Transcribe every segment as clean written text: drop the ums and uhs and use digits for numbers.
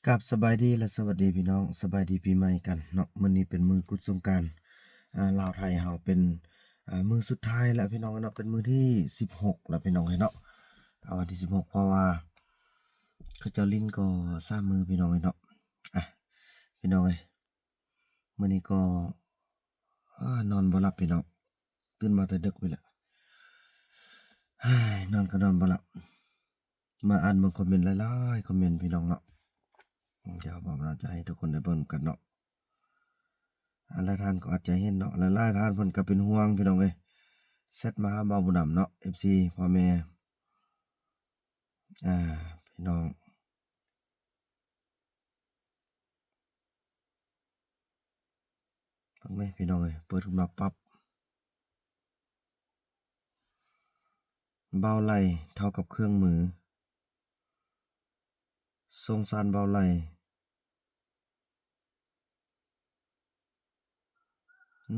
กับสบายดีและสวัสดีพี่น้องสบายดีปีใหม่กันเนาะมื้อนี้เป็นมื้อกุดสงกรานต์ลาวไทยเฮาเป็นมื้อสุดท้ายแล้วพี่น้องเนาะเป็นมื้อที่16แล้วพี่น้องเอ้ยเนาะวันที่16เพราะว่าเขาเจ้าลิ้นก็3มื้อพี่น้องเอ้ยเนาะอะพี่น้องเอ้ยมื้อนี้ก็นอนบ่หลับพี่น้องตื่นมาแต่ดึกไปแล้วนอนก็นอนบ่หลับมาอ่านเบิ่งคอมเมนต์หลายๆคอมเมนต์พี่น้องเนาะเดี๋ยวบอกเราจะให้ทุกคนได้เบิ่งกันเนาะ หลายท่านก็อาจจะเห็นเนาะหลายๆท่านเพิ่นก็เป็นห่วงพี่น้องเอ้ยแชตมาหาเบาบุญนำเนาะ FC พ่อแม่อ่าพี่น้องฟังไหมพี่น้องเอ้ยเปิดขึ้นมาปั๊บเบาไหล่เท่ากับเครื่องมือสงสารเบาไหล่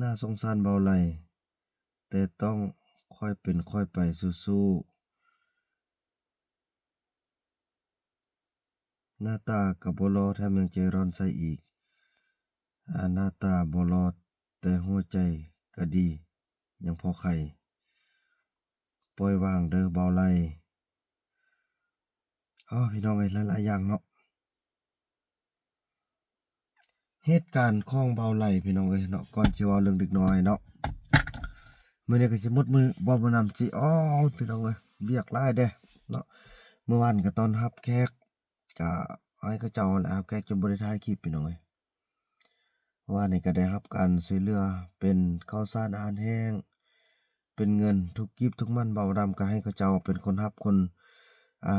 น่าสงสารเบาไหล่แต่ต้องค่อยเป็นค่อยไปสู้ๆหน้าตาก็บ่หล่อแถมยังใจร้อนใส่อีกหน้าตาบ่หล่อแต่หัวใจก็ดียังพอไข่ปล่อยวางเด้อเบาไหล่พี่น้องเอ้ยหลายๆอย่างเนาะ เหตุการณ์ของเบาไหล่พี่น้องเอ้ยเนาะก่อนสิเว้าเรื่องเด็กน้อยเนาะมื้อนี้ก็สิหมดมื้อบ่บ่นำสิพี่น้องเอ้ยเวียกหลายเด้เนาะเมื่อวานก็ต้อนรับแขกก็ให้เขาเจ้านั่นแหละครับแขกจนบ่ได้ถ่ายคลิปพี่น้องเอ้ยเมื่อวานนี้ก็ได้รับการช่วยเหลือเป็นข้าวสารอาหารแห้งเป็นเงินทุกกิบทุกมันเบาดำก็ให้เขาเจ้าเป็นคนรับคนอ่า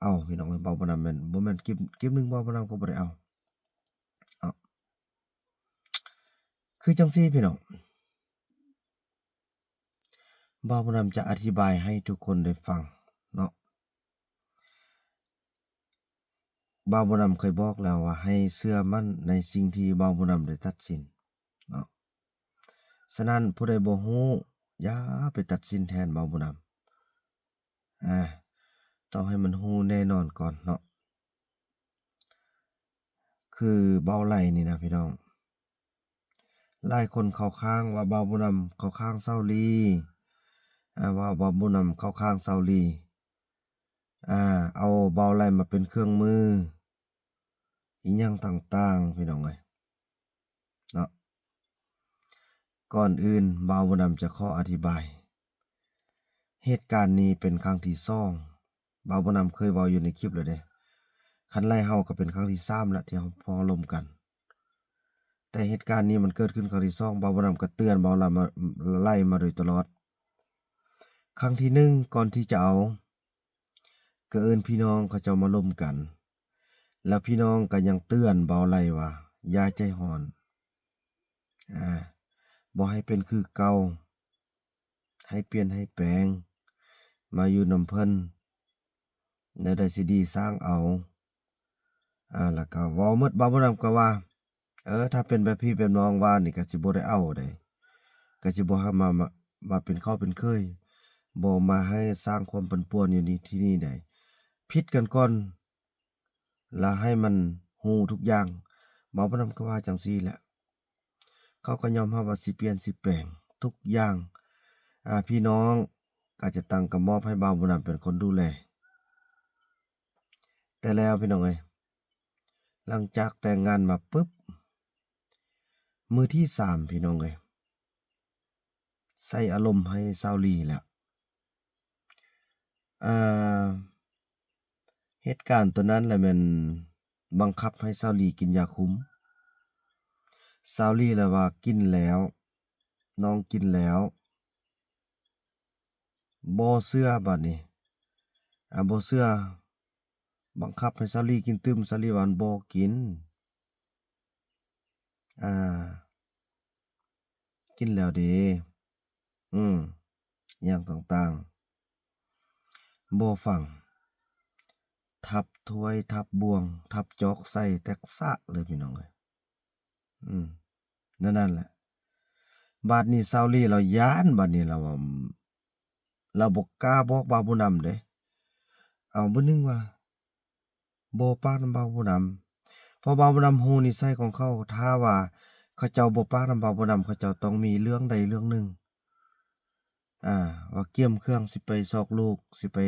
เอาพี่น้องเอ้ยเบาบ่นำแม่นบ่แม่นกิบหนึ่งเบาบ่นำก็บ่ได้เอาอ้าวคือจังซี่พี่น้อง บ่าวผู้นำจะอธิบายให้ทุกคนได้ฟังเนาะบ่าวผู้นำเคยบอกแล้วว่าให้เชื่อมั่นในสิ่งที่บ่าวผู้นำได้ตัดสินเนาะฉะนั้นผู้ใดบ่ฮู้อย่าไปตัดสินแทนบ่าวผู้นำต้องให้มันฮู้แน่นอนก่อนเนาะคือเบาไหล่นี่นะพี่น้องหลายคนเข้าข้างว่าบ่าวผู้นำเข้าข้างเซาลีว่าบ่าวผู้นำเข้าข้างเซาลีเอาเบาไหล่มาเป็นเครื่องมืออิหยังต่างๆพี่น้องเอ้ยเนาะ ก่อนอื่นบ่าวบ่นำจะขออธิบาย เหตุการณ์นี้เป็นครั้งที่2บ่าวบ่นำเคยเว้าอยู่ในคลิปแล้วเด้คันไล่เฮาก็เป็นครั้งที่3แล้วที่เฮาพ้อร่วมกัน แต่เหตุการณ์นี้มันเกิดขึ้นครั้งที่2บ่าวบ่นำก็เตือนบ่าวลำมาไล่มาโดยตลอด ครั้งที่1ก่อนที่จะเอาก็เอิ้นพี่น้องเขาเจ้ามาร่วมกัน แล้วพี่น้องก็ยังเตือนบ่าวไล่ว่าอย่าใจร้อนบ่ให้เป็นคือเก่าให้เปลี่ยนให้แปลงมาอยู่นำเพิ่นแนวใดสิดีสร้างเอาแล้วก็เว้าหมดบ่าวบ่นำก็ว่าถ้าเป็นแบบพี่แบบน้องว่านี่ก็สิบ่ได้เอาได้ก็สิบ่หามาเป็นเข้าเป็นเคยบ่มาให้สร้างความปั่นป่วนอยู่นี่ที่นี่ได้ผิดกันก่อนแล้วให้มันฮู้ทุกอย่างบ่าวบ่นำก็ว่าจังซี่แหละเขาก็ยอมรับว่าสิเปลี่ยนสิแปลงทุกอย่างพี่น้องก็จะตั้งกระมอบให้บ่าวบ่นำเป็นคนดูแลแต่แล้วพี่น้องเอ้ยหลังจากแต่งงานมาปึ๊บมื้อที่3พี่น้องเอ้ยใส่อารมณ์ให้สาวหลีแล้วอ่าเหตุการณ์ตัวนั้นแหละแม่นบังคับให้สาวหลีกินยาคุมสาวหลีแหละว่ากินแล้วน้องกินแล้วบ่เชื่อบัดนี้บ่เชื่อบังคับให้สาวหลีกินตึมสาวหลีว่าบ่กินอ่ากินแล้วเด้อิหยังต่างๆบ่ฟังทับถ้วยทับบ่วงทับจอกใส่แตกซะเลยพี่น้องเอ้ยนั่นแหละบัดนี้เซาลีเราย้านบัดนี้เราว่าเราบ่กล้าบอกบ่าวผู้นำเด้เอามื้อหนึ่งว่าบ่ปากนำบ่าวผู้นำ เพราะบ่าวบุญนำฮู้นิสัยของเขาถ้าว่าเขาเจ้าบ่ปากนำบ่าวบุญนำเขาเจ้าต้องมีเรื่องใดเรื่องหนึ่งอ่าว่าเกี่ยมเครื่องสิไปซอกลูกสิไป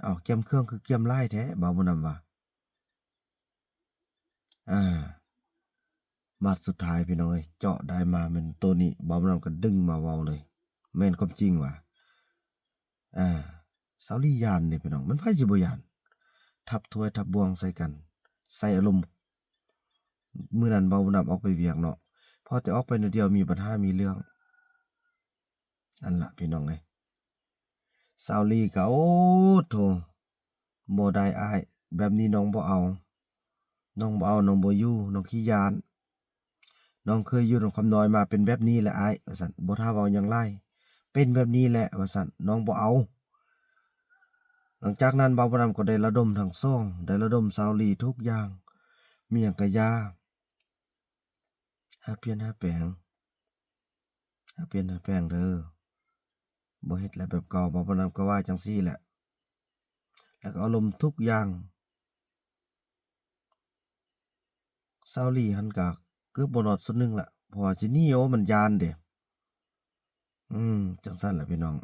อ้าวเกี่ยมเครื่องคือเกี่ยมหลายแท้บ่าวบุญนำว่าอาบัดสุดท้ายพี่น้องเอ้ยเจาะได้มาแม่นตัวนี้บ่าวบุญนำก็ดึงมาเว้าเลยแม่นความจริงว่าอาสาวลีย้านเด้พี่น้องมันไผสิบ่ย้านทับถ้วยทับบวงใส่กันใส่อารมณ์มื้อนั้นบ่าวบุญนำออกไปเวียกเนาะพอแต่ออกไปนิดเดียวมีปัญหามีเรื่องนั่นล่ะพี่น้องเอ้ยสาวลีก็โอ้โธ่บ่ได้อ้ายแบบนี้น้องบ่เอาน้องบ่เอาน้องบ่อยู่น้องขี้ย้านน้องเคยอยู่นำคำน้อยมาเป็นแบบนี้แหละอ้ายว่าซั่นบ่ท่าเว้าหยังหลายเป็นแบบนี้แหละว่าซั่นน้องบ่เอาหลังจากนั้นบ่าวบ่นำก็ได้ระดมทั้งสองได้ระดมสาวลีทุกอย่างมีหยังก็ยาหาเปลี่ยนหาแปลงหาเปลี่ยนหาแปลงเด้อบ่เฮ็ดแล้วแบบเก่าบ่าวบ่นำก็ว่าจังซี่แหละแล้วก็อารมณ์ทุกอย่างสาวลีหันก็เกือบบ่รอดสุดหนึ่งล่ะเพราะว่าสิหนีโอ้มันย้านเด้จังซั่นล่ะพี่น้อง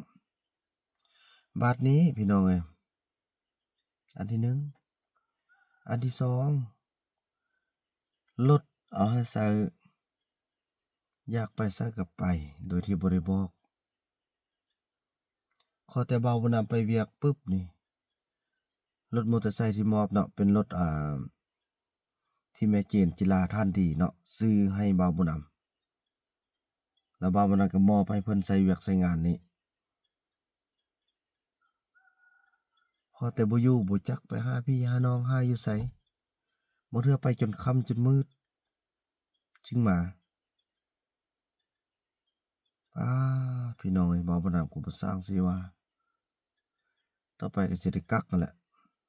บัดนี้พี่น้องเอ้ยอันที่หนึ่งอันที่สองรถเอาให้ใส่อยากไปไสก็ไปโดยที่บ่ได้บอกขอแต่บ่าวบ่นำไปเวียกปึ๊บนี่รถมอเตอร์ไซค์ที่มอบเนาะเป็นรถที่แม่เจนจิราท่านดีเนาะซื้อให้บ่าวบุญนำแล้วบ่าวบุญนำก็มอบให้เพิ่นใช้เวียกใช้งานนี้พอแต่บ่อยู่บ่จักไปหาพี่หาน้องหาอยู่ไสบ่เทื่อไปจนค่ำจนมืดจึงมาป๊าพี่น้องเอ้ยบ่าวบุญนำก็บ่สร้างสิว่าต่อไปก็สิได้กักนั่นแหละ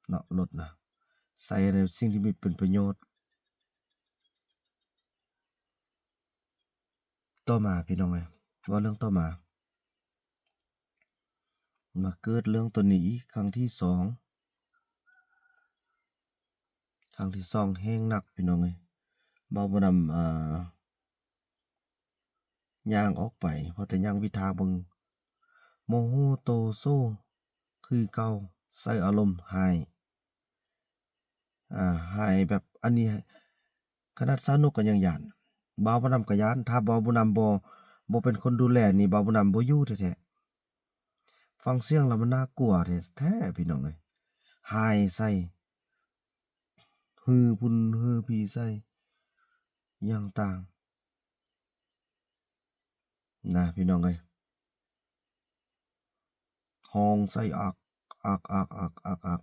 เนาะรถน่ะใส่ในสิ่งที่มีเป็นประโยชน์ต่อมาพี่น้องเอ้ยเว้าเรื่องต่อมาเกิดเรื่องตัวนี้อีกครั้งที่2แรงหนักพี่น้องเอ้ยบ่าวบ่นำย่างออกไปพอแต่ย่างวิทางเบิ่งโมโหโตโซคือเก่าใส่อารมณ์หายหายแบบอันนี้ขนาดสาวนุกก็ยังย้านบ่าวบ่นำก็ย้านถ้าบ่าวบ่นำบ่เป็นคนดูแลนี่บ่าวบ่นำบ่อยู่แท้ๆฟังเสียงแล้วมันน่ากลัวแท้ๆพี่น้องเอ้ยหายใส่ฮือพุ่นฮือพี่ใส่อย่างต่างนะพี่น้องเอ้ยห้องใส่อักอัก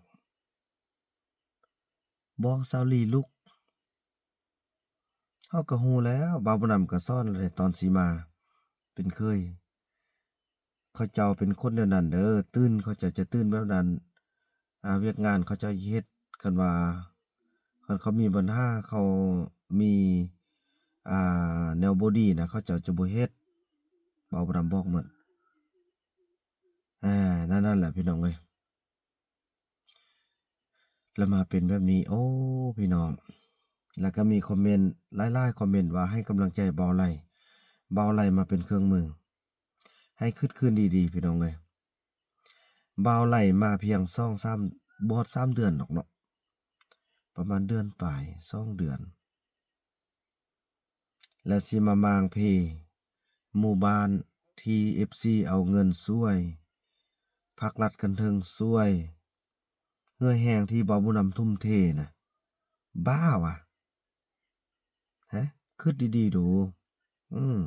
บอกสาวหลีลุกเฮาก็ฮู้แล้วบ่าวบ่นำก็สอนแล้วตอนสิมาเป็นเคยเขาเจ้าเป็นคนแนวนั้นเด้อตื่นเขาเจ้าจะตื่นแบบนั้นเวียกงานเขาเจ้าเฮ็ดคันว่าคันเขามีปัญหาเขามีแนวบ่ดีนะเขาเจ้าจะบ่เฮ็ดบ่าวบ่นำบอกหมดนั่นแหละพี่น้องเอ้ยแล้วมาเป็นแบบนี้โอ้พี่น้องแล้วก็มีคอมเมนต์หลายๆคอมเมนต์ว่าให้กำลังใจบ่าวไล่บ่าวไล่มาเป็นเครื่องมือให้คึดคืนดีๆพี่น้องเอ้ยบ่าวไล่มาเพียง2-3บ่ฮอด3เดือนดอกเนาะประมาณเดือนปลาย2เดือนแล้วสิมามางเพหมู่บ้านที่ FC เอาเงินช่วยภาครัฐกันเทิงช่วยเหือแห้งที่บ่าวบุญนำทุ่มเทน่ะบ้าวะฮะคิดดีๆดูอืม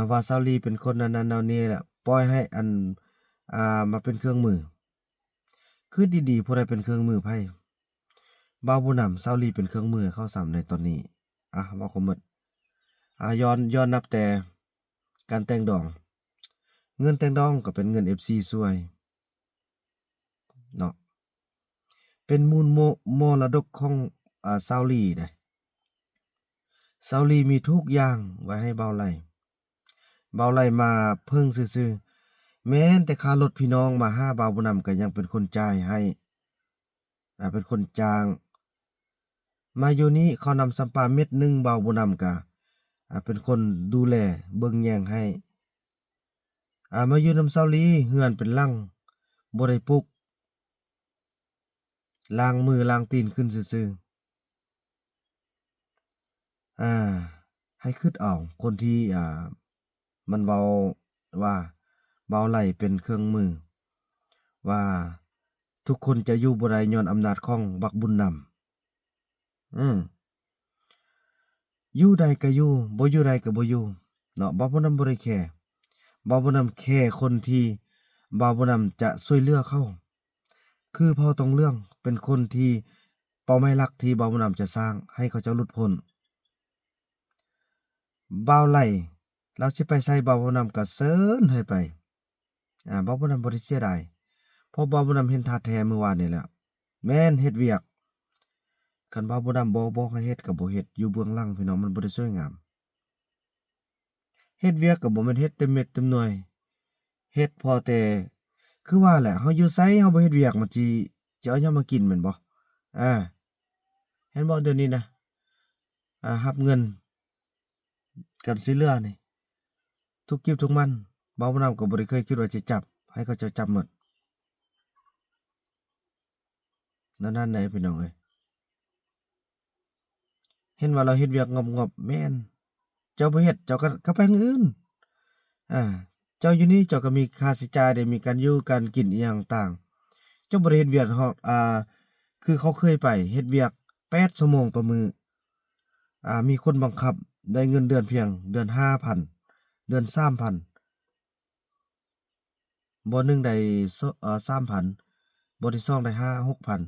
ว่าซาลีเป็นคนนั้นๆแนวนี้แหละปล่อยให้มาเป็นเครื่องมือคิดดีๆผู้ใดเป็นเครื่องมือไผบ่าวบุญนำซาลีเป็นเครื่องมือให้เขาซ้ำในตอนนี้เว้าก็หมดย้อนนับแต่การแต่งดองเงินแต่งดองก็เป็นเงิน FC ช่วยเนาะเป็นมูลมรดกของซาวลีเด้ซาวลีมีทุกอย่างไว้ให้บ่าวไล่บ่าวไล่มาเพิ่งซื่อๆแม้นแต่ค่ารถพี่น้องมาหาบ่าวบุญนำก็ยังเป็นคนจ่ายให้เป็นคนจ้าง มาอยู่นี้เขานำสำปาเม็ดหนึ่งเบาบุญนำกะเป็นคนดูแลเบิ่งแยงให้มาอยู่นำเซาลีเฮือนเป็นหลังบ่ได้ปลุกล้างมือล้างตีนขึ้นซื่อๆให้คิดเอาคนที่มันเว้าว่าเบาไหลเป็นเครื่องมือว่าทุกคนจะอยู่บ่ได้ย้อนอำนาจของบักบุญนำอยู่ใดก็อยู่บ่อยู่ใดก็บ่อยู่เนาะบ่าวบ่นำบ่ได้แคร์บ่าวบ่นำแค่คนที่บ่าวบ่นำจะช่วยเหลือเขาคือเผ่าตองเรื่องเป็นคนที่เป้าหมายหลักที่บ่าวบ่นำจะสร้างให้เขาเจ้าหลุดพ้นบ่าวไหลเราสิไปไสบ่าวบ่นำก็เชิญให้ไปบ่าวบ่นำบ่ได้เสียดายเพราะบ่าวบ่นำเห็นท่าแท้เมื่อวานนี่แหละแม่นเฮ็ดเวียกคันบ่าวบ่นำบ่บอกให้เฮ็ดก็บ่เฮ็ดอยู่เบื้องหลังพี่น้องมันบ่ได้สวยงามเฮ็ดเวียกก็บ่แม่นเฮ็ดเต็มเม็ดเต็มหน่วยเฮ็ดพอแต่คือว่าแหละเฮาอยู่ไสเฮาบ่เฮ็ดเวียกมันสิเอาหยังมากินแม่นบ่อาเห็นบ่เดี๋ยวนี้นะรับเงินกันสิเหลือนี่ทุกกิ๊บทุกมันบ่าวนำก็บ่ได้เคยคิดว่าสิจับให้เขาเจ้าจับหมดนั่นๆไหนพี่น้องเอ้ยเห็นว่าเราเฮ็ดเวียกงอบๆแม่นเจ้าบ่เฮ็ดเจ้าก็ไปทางอื่นอาเจ้าอยู่นี่เจ้าก็มีค่าใช้จ่ายได้มีการอยู่การกินอิหยังต่างเจ้าบ่ได้เฮ็ดเวียกฮอดคือเขาเคยไปเฮ็ดเวียก8ชั่วโมงต่อมื้อมีคนบังคับได้เงินเดือนเพียงเดือน 5,000 เดือน 3,000 บ่หนึ่งได้3,000บ่ที่สองได้6,000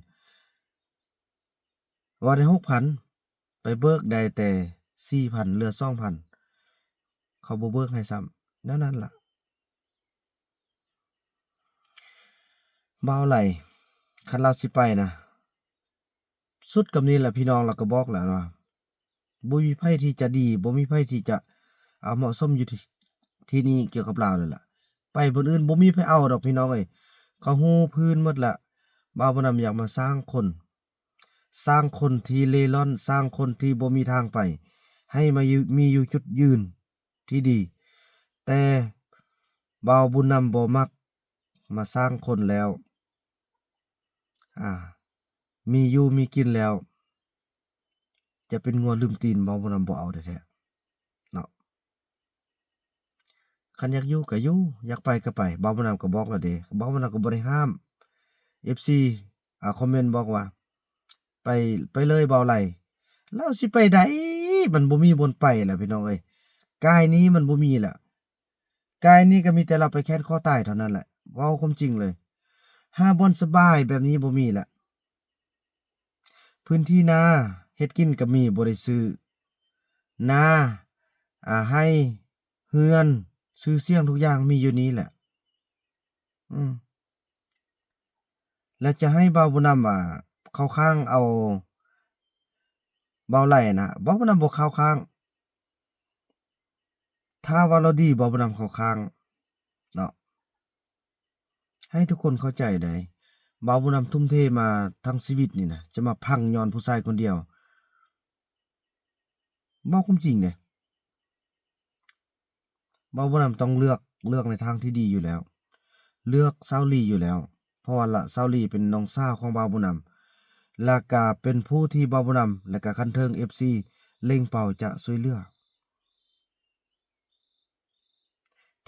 ว่าได้6,000ไปเบิกได้แต่ 4,000 เหลือ 2,000 เขาบ่เบิกให้ซ้ำแนวนั้นล่ะบ่าวไหลคันเราสิไปนะสุดกับนี้แหละพี่น้องเราก็บอกแล้วว่าบ่มีไผที่จะดีบ่มีไผที่จะเหมาะสมอยู่ที่นี่เกี่ยวกับลาวเลยล่ะไปบอนอื่นบ่มีไผเอาดอกพี่น้องเอ้ยเขาฮู้พื้นหมดแล้วบ่าวบ่นำอยากมาสร้างคนที่เร่ร่อนสร้างคนที่บ่มีทางไปให้มามีอยู่จุดยืนที่ดีแต่บ่าวบุญนำบ่มักมาสร้างคนแล้วมีอยู่มีกินแล้วจะเป็นงัวลืมตีนบ่าวบ่นำบ่เอาแท้ๆเนาะคันอยากอยู่ก็อยู่อยากไปก็ไปบ่าวบ่นำก็บอกแล้วเด้บ่าวบ่นำก็บ่ได้ห้าม FC คอมเมนต์บอกว่าไปเลยบ่าวไหลแล้วสิไปใดมันบ่มีบนไปแหละพี่น้องเอ้ยกายนี้มันบ่มีแหละกายนี้ก็มีแต่เราไปแค้นคอตายเท่านั้นแหละเว้าความจริงเลยหาบ่อนสบายแบบนี้บ่มีแหละพื้นที่นาเฮ็ดกินก็มีบ่ได้ซื้อนาให้เรือนชื่อเสียงทุกอย่างมีอยู่นี้แหละอืมแล้วจะให้บ่าวบุญนำเข้าข้างเอาบ่าวไหลน่ะบ่าวบุญนำบ่เข้าข้างถ้าว่าเราดีบ่าวบุญนำเข้าข้างเนาะให้ทุกคนเข้าใจได้บ่าวบุญนำทุ่มเทมาทั้งชีวิตนี่นะจะมาพังย้อนผู้ชายคนเดียวเว้าความจริงเด้บ่าวบุญนำต้องเลือกในทางที่ดีอยู่แล้วเลือกเซาหลีอยู่แล้วเพราะว่าเซาหลีเป็นน้องสาวของบ่าวบุญนำแล้วก็เป็นผู้ที่บ่าวบุญนำและก็คันเทิง FC เล็งเป้าจะช่วยเหลือ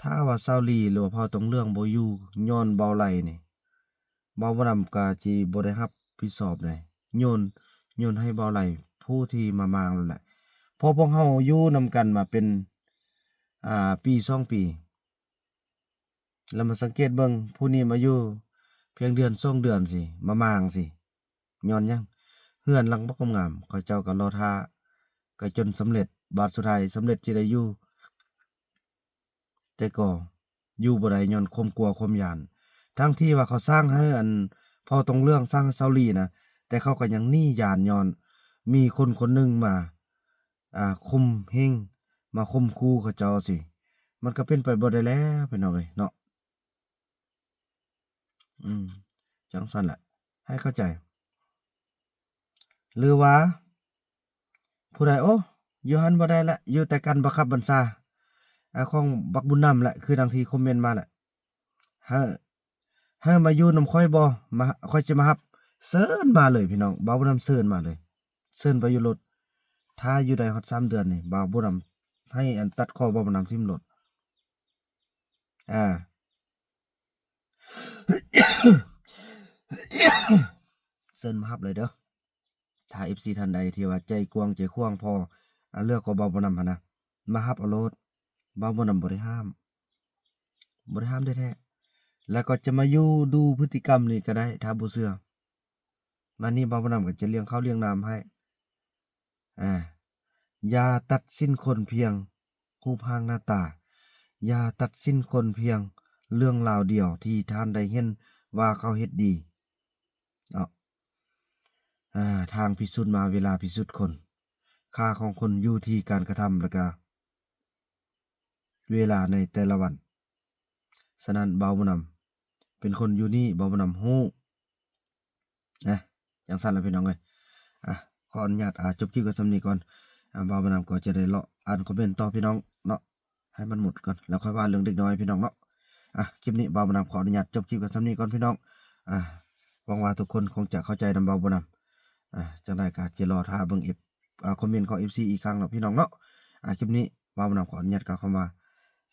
ถ้าว่าเซาหลีหรือว่าเผ่าตองเรื่องบ่อยู่ย้อนบ่าวไหลนี่บ่าวบ่นำก็สิบ่ได้รับผิดชอบใดโยนให้บ่าวไหลผู้ที่มามางนั่นแหละเพราะพวกเราอยู่นำกันมาเป็นปี2ปีแล้วมาสังเกตเบิ่งผู้นี้มาอยู่เพียงเดือน2เดือนสิมามางสิย้อนหยังเรือนหลังบ่งามเขาเจ้าก็รอท่าก็จนสำเร็จบาดสุดท้ายสำเร็จสิได้อยู่แต่ก็อยู่บ่ได้ย้อนความกลัวความย้านทั้งที่ว่าเขาสร้างให้เผ่าตองเรื่องสร้างเซาหลีนะแต่เขาก็ยังหนี้ย้านย้อนมีคนคนหนึ่งมาข่มเหงมาข่มขู่เขาเจ้าสิมันก็เป็นไปบ่ได้แล้วพี่น้องเอ้ยเนาะอืมจังซั่นแหละให้เข้าใจหรือว่า ผู้ใดโอ้อยู่หันบ่ได้แล้วอยู่แต่กันบังคับบัญชาของบักบุญนำแหละคือดังที่คอมเมนต์มาแหละเฮ้อเฮ้อมาอยู่นำค่อยบ่มาค่อยจะมารับเชิญมาเลยพี่น้องบ่าวบุญนำเชิญมาเลยเชิญไปอยู่รถถ้าอยู่ได้ฮอด3 เดือนนี่บ่าวบุญนำให้อันตัดคอบ่าวบุญนำทิ่มรถอา เชิญมารับเลยเด้อถ้า FC ท่านใดที่ว่าใจกว้างใจขว้างพอเลือกของบ่าวบ่นำหั้นนะมารับเอาโลดบ่าวบ่นำบ่ได้ห้ามแท้ๆแล้วก็จะมาอยู่ดูพฤติกรรมนี่ก็ได้ถ้าบ่เชื่อวันนี้บ่าวบ่นำก็จะเลี้ยงข้าวเลี้ยงน้ำให้อาอย่าตัดสินคนเพียงรูปร่างหน้าตาอย่าตัดสินคนเพียงเรื่องราวเดียวที่ท่านได้เห็นว่าเขาเฮ็ดดีเนาะ ทางพิสูจน์มาเวลาพิสูจน์คนค่าของคนอยู่ที่การกระทำแล้วก็เวลาในแต่ละวันฉะนั้นบ่าวบ่นำเป็นคนอยู่นี่บ่าวบ่นำฮู้นะจังซั่นล่ะพี่น้องเอ้ยขออนุญาตจบคลิปไว้ส่ำนี้ก่อนบ่าวบ่นำก็จะได้เลาะอ่านคอมเมนต์ต่อพี่น้องเนาะให้มันหมดก่อนแล้วค่อยว่าเรื่องเด็กน้อยพี่น้องเนาะคลิปนี้บ่าวบ่นำขออนุญาตจบคลิปไว้ส่ำนี้ก่อนพี่น้องหวังว่าทุกคนคงจะเข้าใจนำบ่าวบ่นำจังได๋ก็จะรอท่าเบิ่งคอมเมนต์ของ FC อีกครั้งเนาะพี่น้องเนาะคลิปนี้บ่าวบ่นำขออนุญาตกล่าวคำว่า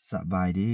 สบายดี